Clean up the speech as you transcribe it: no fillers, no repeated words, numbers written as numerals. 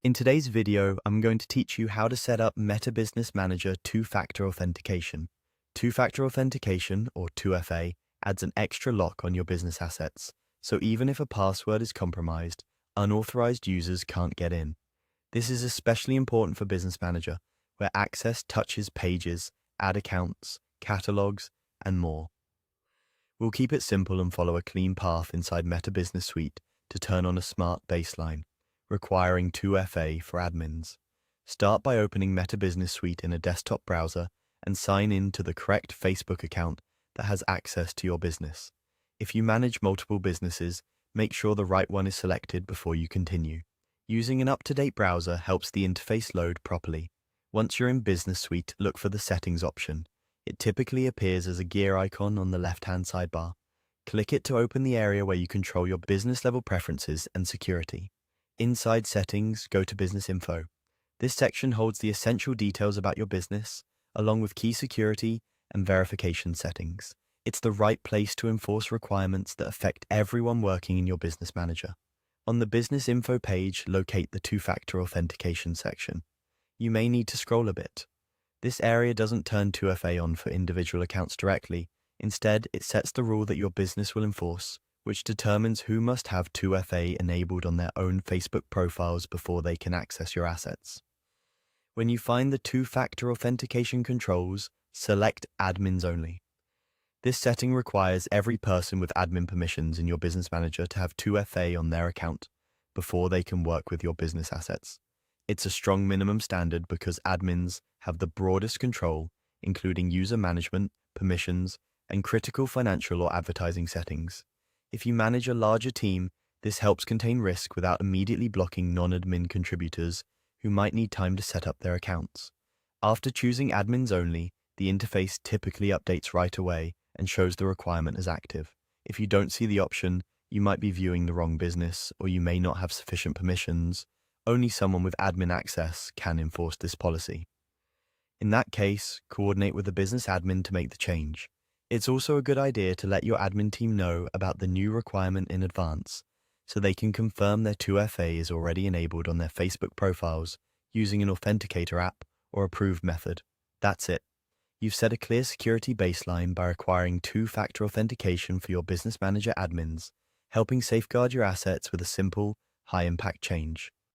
In today's video, I'm going to teach you how to set up Meta Business Manager Two-Factor Authentication. Two-Factor Authentication, or 2FA, adds an extra lock on your business assets, so even if a password is compromised, unauthorized users can't get in. This is especially important for Business Manager, where access touches pages, ad accounts, catalogs, and more. We'll keep it simple and follow a clean path inside Meta Business Suite to turn on a smart baseline, requiring 2FA for admins. Start by opening Meta Business Suite in a desktop browser and sign in to the correct Facebook account that has access to your business. If you manage multiple businesses, make sure the right one is selected before you continue. Using an up-to-date browser helps the interface load properly. Once you're in Business Suite, look for the Settings option. It typically appears as a gear icon on the left-hand sidebar. Click it to open the area where you control your business-level preferences and security. Inside Settings, go to Business Info. This section holds the essential details about your business, along with key security and verification settings. It's the right place to enforce requirements that affect everyone working in your business manager. On the Business Info page, locate the Two-Factor Authentication section. You may need to scroll a bit. This area doesn't turn 2FA on for individual accounts directly. Instead, it sets the rule that your business will enforce, which determines who must have 2FA enabled on their own Facebook profiles before they can access your assets. When you find the two-factor authentication controls, select Admins Only. This setting requires every person with admin permissions in your business manager to have 2FA on their account before they can work with your business assets. It's a strong minimum standard because admins have the broadest control, including user management, permissions, and critical financial or advertising settings. If you manage a larger team, this helps contain risk without immediately blocking non-admin contributors who might need time to set up their accounts. After choosing Admins Only, the interface typically updates right away and shows the requirement as active. If you don't see the option, you might be viewing the wrong business, or you may not have sufficient permissions. Only someone with admin access can enforce this policy. In that case, coordinate with the business admin to make the change. It's also a good idea to let your admin team know about the new requirement in advance, so they can confirm their 2FA is already enabled on their Facebook profiles using an authenticator app or approved method. That's it. You've set a clear security baseline by requiring two-factor authentication for your business manager admins, helping safeguard your assets with a simple, high-impact change.